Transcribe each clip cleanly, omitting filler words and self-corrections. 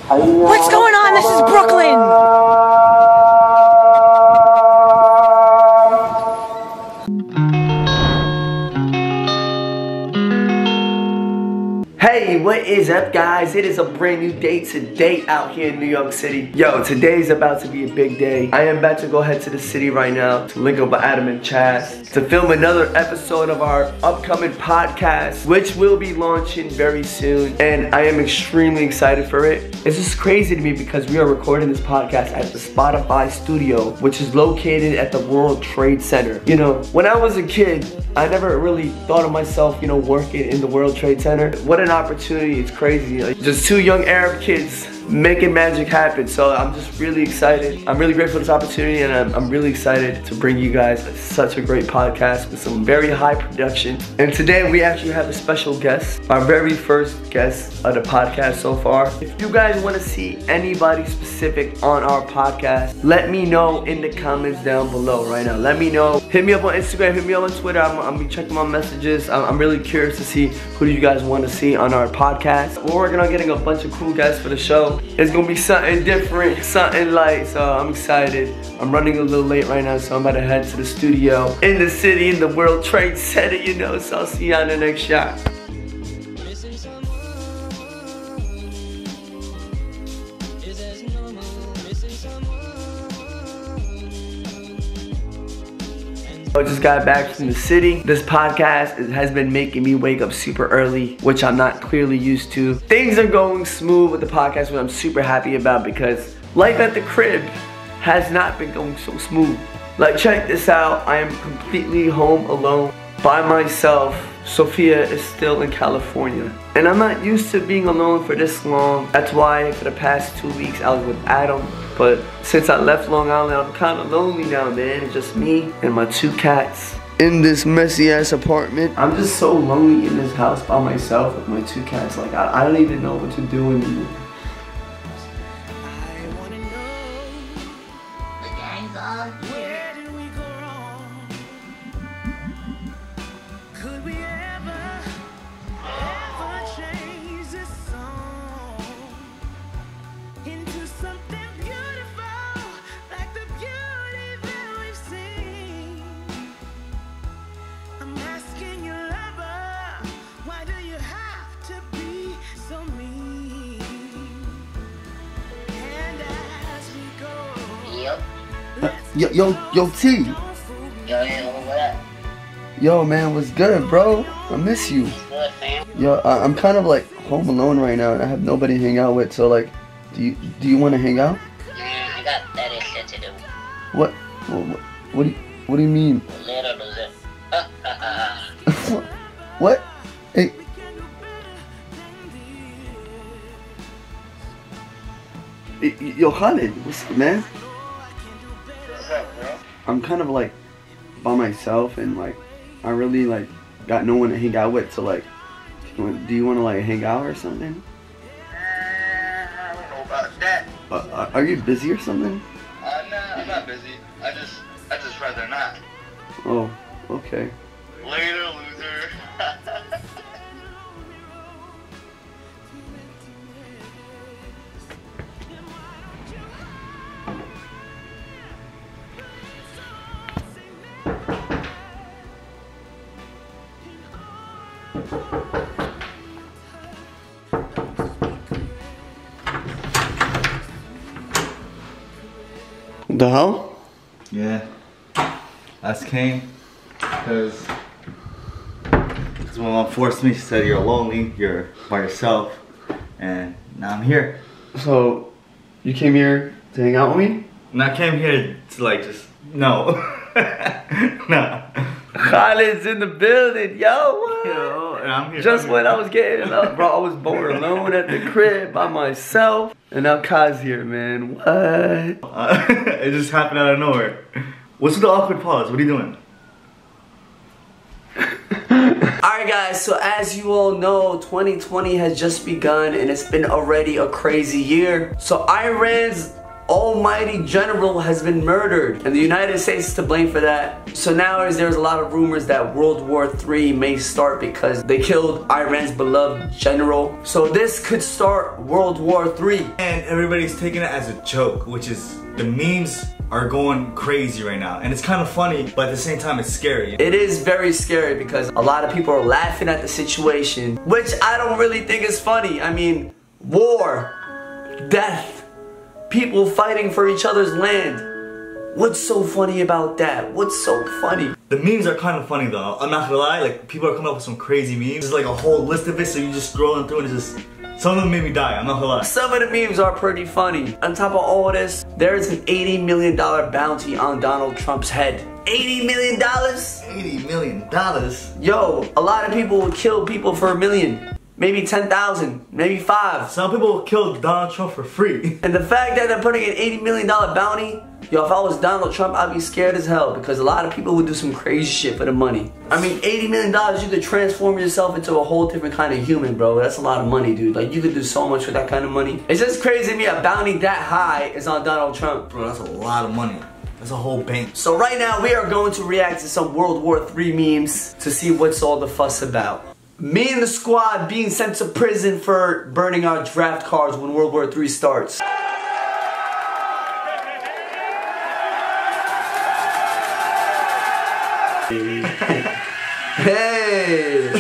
What's going on? This is Brooklyn! Hey, what is up, guys? It is a brand new day today out here in New York City. Yo, today's about to be a big day. I am about to go head to the city right now to link up with Adam and Chaz to film another episode of our upcoming podcast, which will be launching very soon. And I am extremely excited for it. It's just crazy to me because we are recording this podcast at the Spotify studio, which is located at the World Trade Center. You know, when I was a kid, I never really thought of myself, you know, working in the World Trade Center. What an opportunity, it's crazy. Like, just two young Arab kids making magic happen. So I'm just really excited. I'm really grateful for this opportunity, and I'm really excited to bring you guys such a great podcast with some very high production. And today we actually have a special guest, our very first guest of the podcast so far. If you guys want to see anybody specific on our podcast, let me know in the comments down below right now. Let me know. Hit me up on Instagram, hit me up on Twitter. I'm gonna be checking my messages. I'm really curious to see who do you guys want to see on our podcast. We're working on getting a bunch of cool guests for the show. It's gonna be something different, something light, so I'm excited. I'm running a little late right now, so I'm about to head to the studio in the city, in the World Trade Center, you know, so I'll see you on the next shot. I just got back from the city. This podcast has been making me wake up super early, which I'm not clearly used to. Things are going smooth with the podcast, which I'm super happy about because life at the crib has not been going so smooth. Like, check this out. I am completely home alone by myself. Sophia is still in California. And I'm not used to being alone for this long. That's why for the past 2 weeks I was with Adam. But since I left Long Island, I'm kind of lonely now, man. It's just me and my two cats in this messy ass apartment. I'm just so lonely in this house by myself with my two cats. Like, I don't even know what to do anymore. Yo, T. What up? Yo, man, what's good, bro? I miss you. Good, fam. Yo, I'm kind of like home alone right now, and I have nobody to hang out with. So, like, do you want to hang out? Nah, I got better shit to do. What do you mean? Little loser. What? Hey. Yo, Khalid, what's up, man? What's up, bro? I'm kind of like by myself, and like I really like got no one to hang out with. So like, do you want to like hang out or something? I don't know about that. Are you busy or something? Nah, I'm not busy. I just rather not. Oh, okay. Later, loser. The hell? Yeah, I just came because my mom forced me. She said you're lonely, you're by yourself, and now I'm here. So, you came here to hang out with me? And I came here to like just, no. No. Khalid's in the building, yo, what? Yo, and I'm here. Just when I was getting up, bro, I was bored alone at the crib by myself. And now Kai's here, man, what? It just happened out of nowhere. What's with the awkward pause? What are you doing? Alright guys, so as you all know, 2020 has just begun and it's been already a crazy year. So Iran's almighty general has been murdered, and the United States is to blame for that. So now there's a lot of rumors that World War III may start because they killed Iran's beloved general. So this could start World War III. And everybody's taking it as a joke, which is, the memes are going crazy right now. And it's kind of funny, but at the same time it's scary. It is very scary because a lot of people are laughing at the situation, which I don't really think is funny. I mean, war, death, people fighting for each other's land. What's so funny about that? What's so funny? The memes are kind of funny though. I'm not gonna lie, like people are coming up with some crazy memes. There's like a whole list of it, so you just scrolling through and it's just, some of them made me die, I'm not gonna lie. Some of the memes are pretty funny. On top of all this, there's an $80 million bounty on Donald Trump's head. $80 million? $80 million? Yo, a lot of people would kill people for $1 million. Maybe 10,000, maybe 5. Some people killed Donald Trump for free. And the fact that they're putting an $80 million bounty, yo, if I was Donald Trump, I'd be scared as hell because a lot of people would do some crazy shit for the money. I mean, $80 million, you could transform yourself into a whole different kind of human, bro. That's a lot of money, dude. Like, you could do so much with that kind of money. It's just crazy to me a bounty that high is on Donald Trump. Bro, that's a lot of money. That's a whole bank. So right now, we are going to react to some World War III memes to see what's all the fuss about. Me and the squad being sent to prison for burning our draft cards when World War III starts. Hey!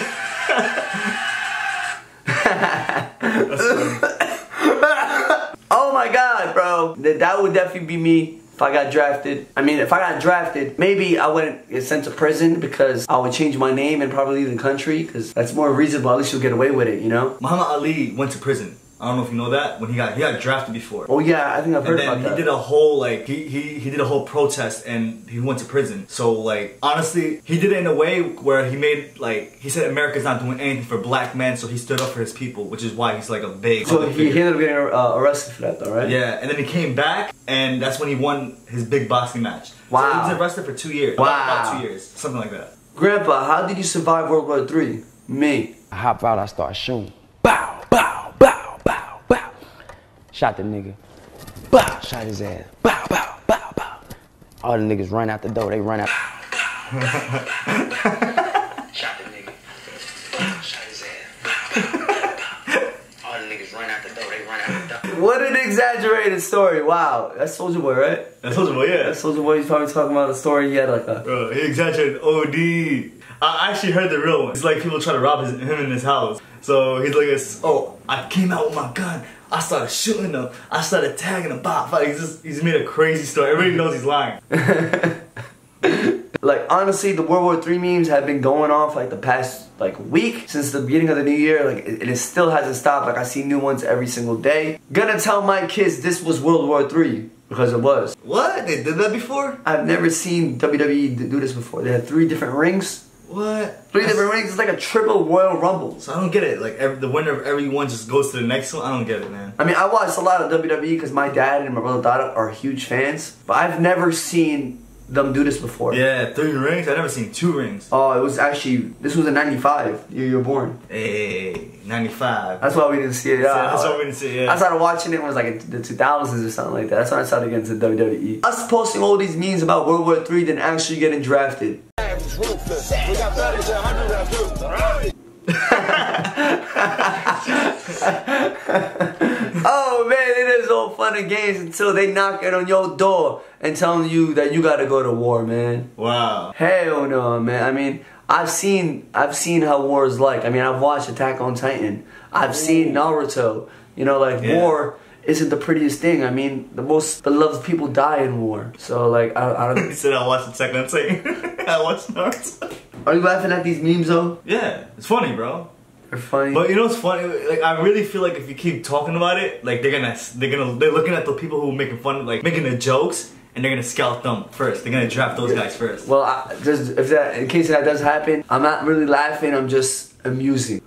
Oh my god, bro. That would definitely be me. If I got drafted, I mean, if I got drafted, maybe I wouldn't get sent to prison because I would change my name and probably leave the country because that's more reasonable. At least you'll get away with it, you know? Muhammad Ali went to prison. I don't know if you know that, when he got drafted before. Oh yeah, I think I've heard about that. He did a whole like he did a whole protest and he went to prison. So like honestly, he did it in a way where he made like he said America's not doing anything for black men, so he stood up for his people, which is why he's like a big. So he ended up getting arrested for that though, right? Yeah, and then he came back and that's when he won his big boxing match. Wow. So he was arrested for 2 years. Wow. About 2 years, something like that. Grandpa, how did you survive World War III? Me. I hop out, I start shooting. Bow, bow, bow, bow, bow. Shot the nigga. Bow, shot his ass. Bow, bow, bow, bow. All the niggas run out the door, they run out. Shot the nigga. Shot his ass. Bow, bow, bow, bow. All the niggas run out the door, they run out the door. What an exaggerated story. Wow. That's Soulja Boy, right? That's Soulja Boy, yeah. That's Soulja Boy. He's probably talking about a story he had like a... Bro, he exaggerated OD. I actually heard the real one. It's like people try to rob him in his house. So he's like, oh, I came out with my gun. I started shooting them. I started tagging them. He's made a crazy story. Everybody knows he's lying. Like, honestly, the World War III memes have been going off like the past like week since the beginning of the new year. Like, it still hasn't stopped. Like, I see new ones every single day. Gonna tell my kids this was World War III because it was. What? They did that before? I've never seen WWE do this before. They had 3 different rings. What? 3 different rings. It's like a triple Royal Rumble. So I don't get it. Like the winner of every one just goes to the next one. I don't get it, man. I mean, I watched a lot of WWE because my dad and my brother Dada are huge fans, but I've never seen them do this before. Yeah, 3 rings. I've never seen 2 rings. Oh, it was actually, this was in '95. Year you were born. Hey, 95. That's why we didn't see it. That's why we didn't see it. Yeah. I started watching it when it was like in the 2000s or something like that. That's when I started getting into WWE. Us posting all these memes about World War III than actually getting drafted. Oh man, it is all fun and games until they knocking on your door and telling you that you gotta go to war, man. Wow. Hell no, man. I mean, I've seen how war is like. I mean, I've watched Attack on Titan. I've seen Naruto. You know, like war isn't the prettiest thing. I mean, the most beloved people die in war. So like, I don't. You said I watched Attack on Titan. I watched Naruto. Are you laughing at these memes though? Yeah, it's funny, bro. They're funny. But you know what's funny? Like, I really feel like if you keep talking about it, like they're looking at the people who are making fun, like making the jokes, and they're gonna scout them first. They're gonna draft those guys first. Well, in case that does happen, I'm not really laughing. I'm just amused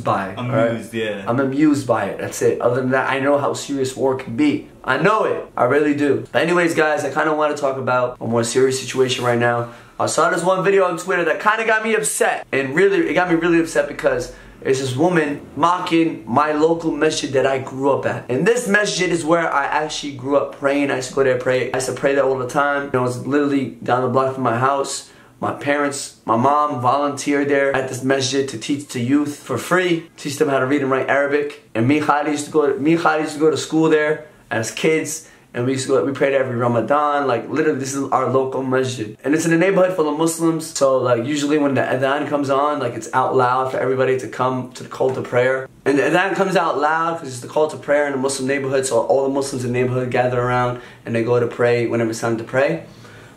by it. Amused, yeah. I'm amused by it. That's it. Other than that, I know how serious war can be. I know it. I really do. But anyways, guys, I kind of want to talk about a more serious situation right now. I saw this one video on Twitter that kind of got me upset, and really, it got me really upset because is this woman mocking my local masjid that I grew up at. And this masjid is where I actually grew up praying. I used to go there pray. I used to pray there all the time. It was literally down the block from my house. My parents, my mom volunteered there at this masjid to teach the youth for free, teach them how to read and write Arabic. And me and Khalid used to go to school there as kids. And we prayed every Ramadan. Like literally, this is our local masjid, and it's in a neighborhood full of Muslims. So like usually when the adhan comes on, like it's out loud for everybody to come to the call to prayer. And the adhan comes out loud because it's the call to prayer in a Muslim neighborhood. So all the Muslims in the neighborhood gather around and they go to pray whenever it's time to pray.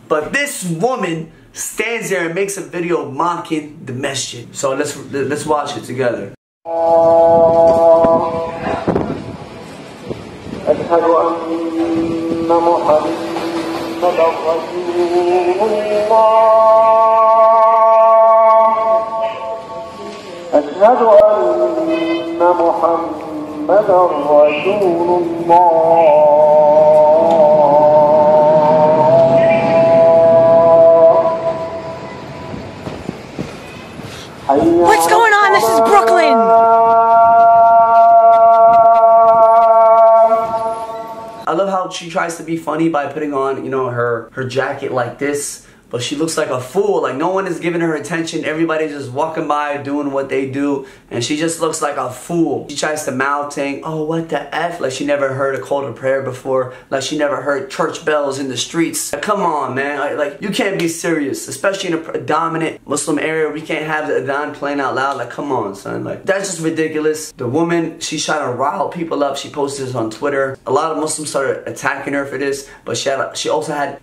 But this woman stands there and makes a video mocking the masjid. So let's watch it together. أشهد أن محمدا رسول الله أشهد أن محمدا رسول الله What's going on? This is Brooklyn. I love how she tries to be funny by putting on, you know, her jacket like this. But she looks like a fool. Like no one is giving her attention. Everybody's just walking by doing what they do. And she just looks like a fool. She tries to mouth saying, oh, what the F? Like she never heard a call to prayer before. Like she never heard church bells in the streets. Like, come on, man. Like you can't be serious. Especially in a dominant Muslim area. We can't have the adhan playing out loud. Like come on, son. Like that's just ridiculous. The woman, she's trying to rile people up. She posted this on Twitter. A lot of Muslims started attacking her for this. But she also had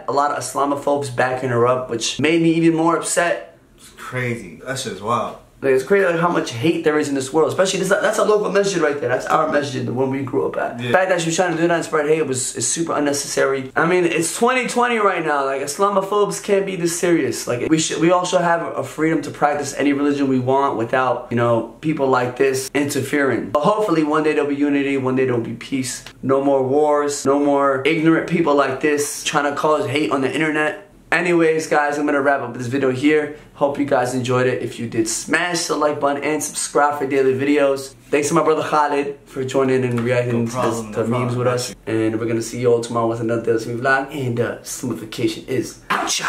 a lot of Islamophobes backing her up, which made me even more upset. It's crazy. That shit's wild. Like, it's crazy like, how much hate there is in this world. Especially that's a local masjid right there. That's our masjid, the one we grew up at. Yeah. The fact that she was trying to do that and spread hate is super unnecessary. I mean, it's 2020 right now. Like Islamophobes can't be this serious. Like we all should have a freedom to practice any religion we want without, you know, people like this interfering. But hopefully one day there'll be unity, one day there'll be peace. No more wars, no more ignorant people like this trying to cause hate on the internet. Anyways, guys, I'm gonna wrap up this video here. Hope you guys enjoyed it. If you did, smash the like button and subscribe for daily videos. Thanks to my brother Khalid for joining and reacting to memes with us. And we're gonna see you all tomorrow with another vlog. And simplification is out.